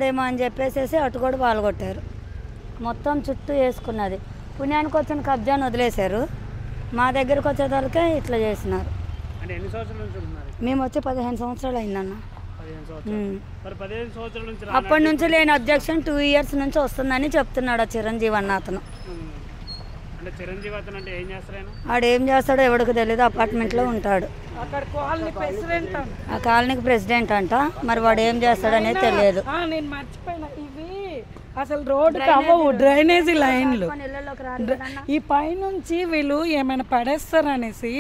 చేస్తాడేమో అని చెప్పేసి అటు కూడా పాల్గొట్టారు. మొత్తం చుట్టూ వేసుకున్నది. పుణ్యానికి వచ్చిన కబ్జాను వదిలేశారు. మా దగ్గరకు వచ్చేదానికే ఇట్లా చేసినారు. మేము వచ్చి 15 సంవత్సరాలు అయిందన్న. అప్పటి నుంచి లేని అబ్జెక్షన్ 2 ఇయర్స్ నుంచి వస్తుందని చెప్తున్నాడు ఆ చిరంజీవి అన్న అతను. ఆడేం చేస్తాడో ఎవరికి తెలియదు. అపార్ట్మెంట్లో ఉంటాడు. ఆ కాలనీకి ప్రెసిడెంట్ అంట. మరి వాడు ఏం చేస్తాడు అనేది తెలియదు. నేను మర్చిపోయినా, ఇవి అసలు రోడ్డు అవ్వవు, డ్రైనేజీ లైన్లు. ఈ పైనుంచి వీళ్ళు ఏమైనా పడేస్తారనేసి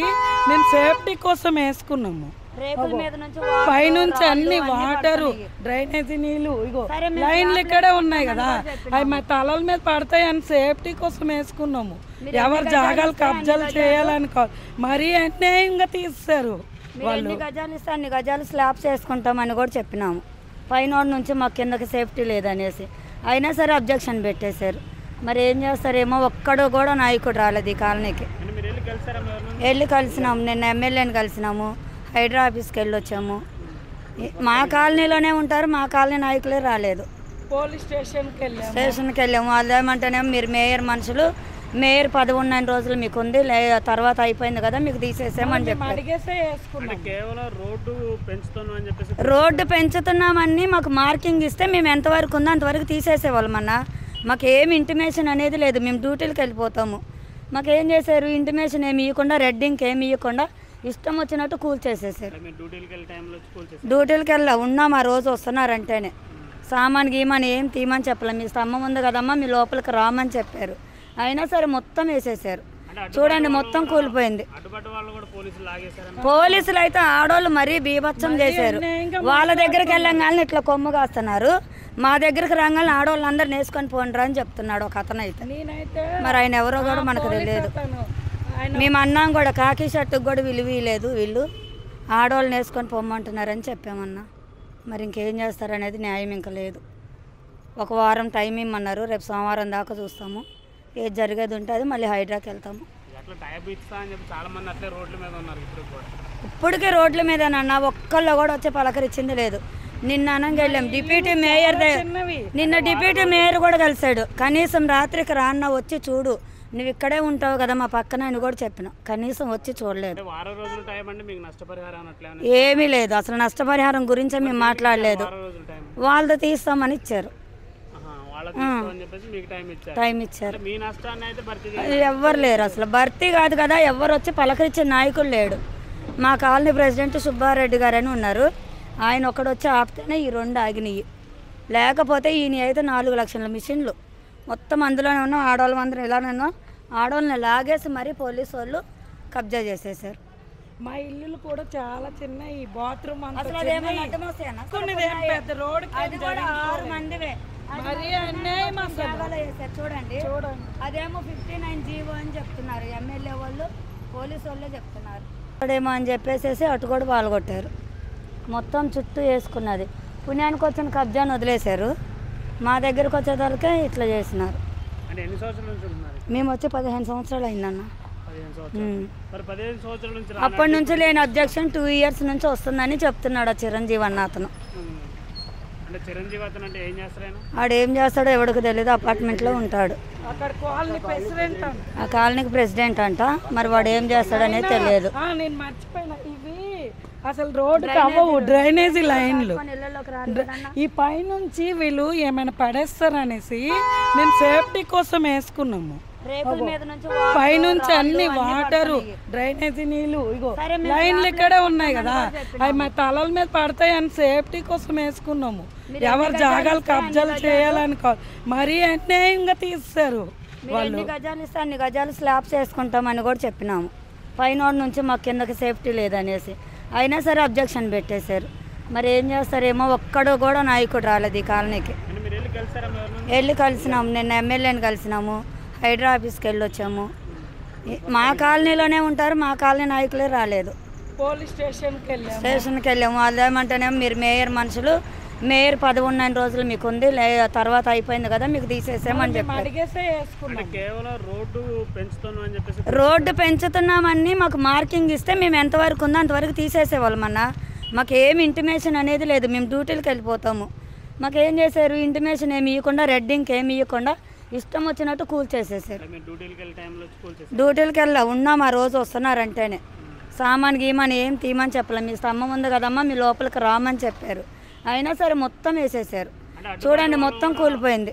మేము సేఫ్టీ కోసం వేసుకున్నాము. పైనుంచి అన్ని వాటరు, డ్రైనేజీ నీళ్లు, ఇగో లైన్లు ఇక్కడే ఉన్నాయి కదా, అవి మా తలల మీద పడతాయి అని సేఫ్టీ కోసం వేసుకున్నాము. ఎవరు జాగాలు కబ్జాలు చేయాలని మరీ అన్యాయంగా తీస్తారు వాళ్ళు. గజాలు ఇస్తే అన్ని గజాలు స్లాబ్స్ వేసుకుంటామని కూడా చెప్పినాము. పైన నుంచి మాకు కిందకి సేఫ్టీ లేదనేసి అయినా సరే అబ్జెక్షన్ పెట్టేశారు. మరి ఏం చేస్తారేమో, ఒక్కడు కూడా నాయకుడు రాలేదు ఈ కాలనీకి. వెళ్ళి కలిసినాము. నిన్న ఎమ్మెల్యేని కలిసినాము. హైడ్రా ఆఫీస్కి వెళ్ళి వచ్చాము. మా కాలనీలోనే ఉంటారు. మా కాలనీ నాయకులే రాలేదు. పోలీస్ స్టేషన్కి వెళ్ళాము. అదేమంటేనేమో మీరు మేయర్ మనుషులు, మేయర్ పదవి ఉన్న రోజులు మీకు ఉంది, తర్వాత అయిపోయింది కదా మీకు తీసేసామని చెప్పారు. రోడ్డు పెంచుతున్నామని మాకు మార్కింగ్ ఇస్తే మేము ఎంతవరకు ఉందో అంతవరకు తీసేసేవాళ్ళం అన్న. మాకు ఏమి ఇంటిమేషన్ అనేది లేదు. మేము డ్యూటీలకు వెళ్ళిపోతాము. మాకు ఏం చేశారు, ఇంటిమేషన్ ఏమి ఇవ్వకుండా, రెడ్డింగ్కి ఏమి ఇవ్వకుండా ఇష్టం వచ్చినట్టు కూల్చేసేసారు. డ్యూటీలకు వెళ్ళా ఉన్నాం. ఆ రోజు వస్తున్నారంటేనే సామాన్ గీమని ఏం తీయమని చెప్పలేం. మీ స్తంభం ఉంది కదమ్మా, మీ లోపలికి రామని చెప్పారు. అయినా సరే మొత్తం వేసేసారు. చూడండి మొత్తం కూలిపోయింది. పోలీసులు అయితే ఆడోళ్ళు మరీ బీభత్సం చేశారు. వాళ్ళ దగ్గరికి వెళ్ళంగానే ఇట్లా కొమ్ము కాస్తున్నారు. మా దగ్గరికి రాగానే ఆడవాళ్ళు అందరు నేసుకొని పోండ్రా అని చెప్తున్నాడు ఒక అతను అయితే. మరి ఆయన ఎవరో కూడా మనకు తెలియదు. మేము అన్నాం కూడా, కాకి షర్టుకు కూడా విలువ లేదు, వీళ్ళు ఆడవాళ్ళు నేసుకొని పొమ్మంటున్నారని చెప్పామన్నా. మరి ఇంకేం చేస్తారనేది న్యాయం ఇంకా లేదు. ఒక వారం టైం ఇమ్మన్నారు. రేపు సోమవారం దాకా చూస్తాము. ఏది జరిగేది ఉంటుంది మళ్ళీ హైడ్రాకి వెళ్తాము. ఇప్పటికే రోడ్ల మీదనన్నా ఒక్కళ్ళు కూడా వచ్చి పలకరించింది లేదు. నిన్న అనంగా వెళ్ళాం. డిప్యూటీ మేయర్ నిన్న డిప్యూటీ మేయర్ కూడా కలిశాడు. కనీసం రాత్రికి రాన్న వచ్చి చూడు, నువ్వు ఇక్కడే ఉంటావు కదా మా పక్కన అని కూడా చెప్పిన. కనీసం వచ్చి చూడలేదు. ఏమీ లేదు. అసలు నష్టపరిహారం గురించే మేము మాట్లాడలేదు. వాళ్ళతో తీస్తామని ఇచ్చారు. టైం ఇచ్చారు. ఎవ్వరు లేరు. అసలు భర్తీ కాదు కదా, ఎవరు వచ్చి పలకరించే నాయకుడు లేడు. మా కాలనీ ప్రెసిడెంట్ సుబ్బారెడ్డి గారు అని ఉన్నారు. ఆయన ఒకడు వచ్చి ఆపితేనే ఈ 2 ఆగినాయి. లేకపోతే ఈయన అయితే 4 లక్షల మిషన్లు మొత్తం అందులోనే ఉన్నాం. ఆడవాళ్ళ అందరం ఇలానే ఉన్నాం. ఆడవాళ్ళని లాగేసి మరీ పోలీసు వాళ్ళు కబ్జా చేసేసారు. మా ఇల్లులు కూడా చాలా చిన్న. ఈ బాత్రూమ్ చూడండి. అదేమో 59 జీవో అని చెప్తున్నారు ఎమ్మెల్యే వాళ్ళు, పోలీసు వాళ్ళే చెప్తున్నారు. అదేమో అని చెప్పేసి అటు కూడా పాల్గొట్టారు. మొత్తం చుట్టూ వేసుకున్నది. పుణ్యానికి వచ్చిన కబ్జాను వదిలేశారు. మా దగ్గరకు వచ్చేదానికే ఇట్లా చేసినారు. మేము వచ్చి 15 సంవత్సరాలు అయిందన్న. అప్పటి నుంచి లేని అబ్జెక్షన్ 2 ఇయర్స్ నుంచి వస్తుందని చెప్తున్నాడు ఆ చిరంజీవి అన్న అతను. ఆడేం చేస్తాడో ఎవరికి తెలియదు. అపార్ట్మెంట్లో ఉంటాడు. ఆ కాలనీకి ప్రెసిడెంట్ అంట. మరి వాడు ఏం చేస్తాడు అనేది తెలియదు. నేను మర్చిపోయినా, ఇవి అసలు రోడ్డు అవ్వవు, డ్రైనేజీ లైన్లు. ఈ పైనుంచి వీళ్ళు ఏమైనా పడేస్తారనేసి మేము సేఫ్టీ కోసం వేసుకున్నాము. పైనుంచి అన్ని వాటరు, డ్రైనేజీ నీళ్లు, ఇగో లైన్లు ఇక్కడే ఉన్నాయి కదా, అవి మా తలల మీద పడతాయి అని సేఫ్టీ కోసం వేసుకున్నాము. ఎవరు జాగాలు కబ్జాలు చేయాలని మరీ అన్యాయంగా తీస్తారు వాళ్ళు. గజాలు ఇస్తే అన్ని గజాలు స్లాబ్స్ వేసుకుంటామని కూడా చెప్పినాము. పైన నుంచి మాకు కిందకి సేఫ్టీ లేదనేసి అయినా సరే అబ్జెక్షన్ పెట్టేశారు. మరి ఏం చేస్తారేమో, ఒక్కడు కూడా నాయకుడు రాలేదు ఈ కాలనీకి. వెళ్ళి కలిసినాము. నిన్న ఎమ్మెల్యేని కలిసినాము. హైడ్రా ఆఫీస్కి వెళ్ళి వచ్చాము. మా కాలనీలోనే ఉంటారు. మా కాలనీ నాయకులే రాలేదు. పోలీస్ స్టేషన్కి వెళ్ళాము. అదేమంటేనేమో మీరు మేయర్ మనుషులు, మేయర్ పదవి ఉన్న రోజులు మీకు ఉంది, తర్వాత అయిపోయింది కదా మీకు తీసేసామని చెప్పారు. రోడ్డు పెంచుతున్నామని మాకు మార్కింగ్ ఇస్తే మేము ఎంతవరకు ఉందో అంతవరకు తీసేసేవాళ్ళం అన్న. మాకు ఏమి ఇంటిమేషన్ అనేది లేదు. మేము డ్యూటీలకు వెళ్ళిపోతాము. మాకేం చేశారు, ఇంటిమేషన్ ఏమి ఇవ్వకుండా, రెడ్డింగ్కి ఏమి ఇవ్వకుండా ఇష్టం వచ్చినట్టు కూల్ చేసేసారు. డ్యూటీలకి వెళ్ళా ఉన్నాం, ఆ రోజు వస్తున్నారంటేనే సామాన్ గీమని ఏం తీయమని చెప్పలే. మీ స్తంభం ఉంది కదమ్మా, మీ లోపలికి రామని చెప్పారు. అయినా సరే మొత్తం వేసేసారు. చూడండి మొత్తం కూలిపోయింది.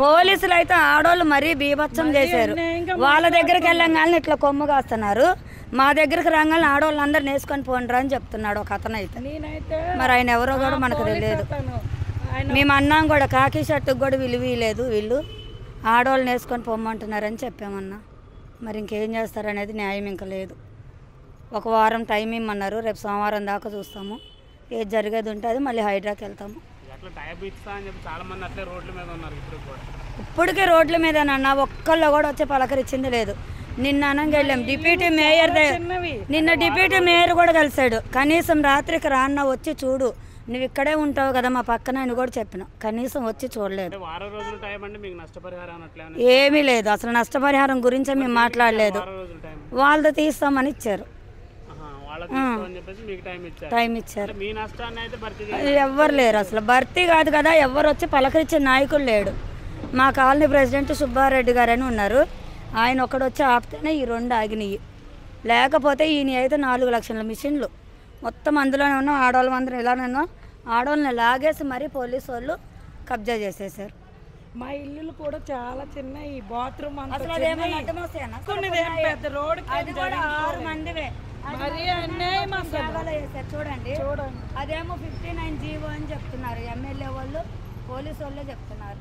పోలీసులు అయితే ఆడోళ్ళు మరీ బీభత్సం చేశారు. వాళ్ళ దగ్గరికి వెళ్ళంగానే ఇట్లా కొమ్ము కాస్తున్నారు, మా దగ్గరికి రాగానే ఆడవాళ్ళందరూ నేసుకొని పోండ్రా అని చెప్తున్నాడు ఒక అతను అయితే. మరి ఆయన ఎవరో కూడా మనకు తెలియదు. మేము అన్నాం కూడా, కాకి షర్టుకు కూడా విలువ లేదు, వీళ్ళు ఆడవాళ్ళు నేసుకొని పొమ్మంటున్నారని చెప్పామన్నా. మరి ఇంకేం చేస్తారనేది న్యాయం ఇంకా లేదు. ఒక వారం టైం ఇమ్మన్నారు, రేపు సోమవారం దాకా చూస్తాము. ఏది జరిగేది ఉంటే అది మళ్ళీ హైడ్రాకి వెళ్తాము. ఇప్పటికే రోడ్ల మీదనన్నా ఒక్కళ్ళు కూడా వచ్చి పలకరించింది లేదు. నిన్న అనంగా వెళ్ళాం డిప్యూటీ మేయర్ నిన్న డిప్యూటీ మేయర్ కూడా కలిశాడు. కనీసం రాత్రికి రాన్న వచ్చి చూడు, నువ్వు ఇక్కడే ఉంటావు కదా మా పక్కన అని కూడా చెప్పిన. కనీసం వచ్చి చూడలేదు. ఏమీ లేదు, అసలు నష్టపరిహారం గురించే మేము మాట్లాడలేదు. వాళ్ళది తీస్తామని ఇచ్చారు, టైం ఇచ్చారు. ఎవ్వరు లేరు, అసలు భర్తీ కాదు కదా, ఎవరు వచ్చి పలకరించే నాయకుడు లేడు. మా కాలనీ ప్రెసిడెంట్ సుబ్బారెడ్డి గారు అని ఉన్నారు, ఆయన ఒక్కడు వచ్చి ఆపితేనే ఈ రెండు ఆగినాయి. లేకపోతే ఈయన అయితే 4 లక్షల మిషన్లు మొత్తం అందులోనే ఉన్నాం. ఆడవాళ్ళ అందరం ఇలానే ఉన్నాం. ఆడవాళ్ళని లాగేసి మరీ పోలీసు వాళ్ళు కబ్జా చేసేసారు. మా ఇల్లులు కూడా చాలా చిన్న, ఈ బాత్రూమ్ పెద్ద రోడ్ చూడండి. అదేమో 59 జీవో అని చెప్తున్నారు ఎమ్మెల్యే వాళ్ళు, పోలీసు వాళ్ళే చెప్తున్నారు.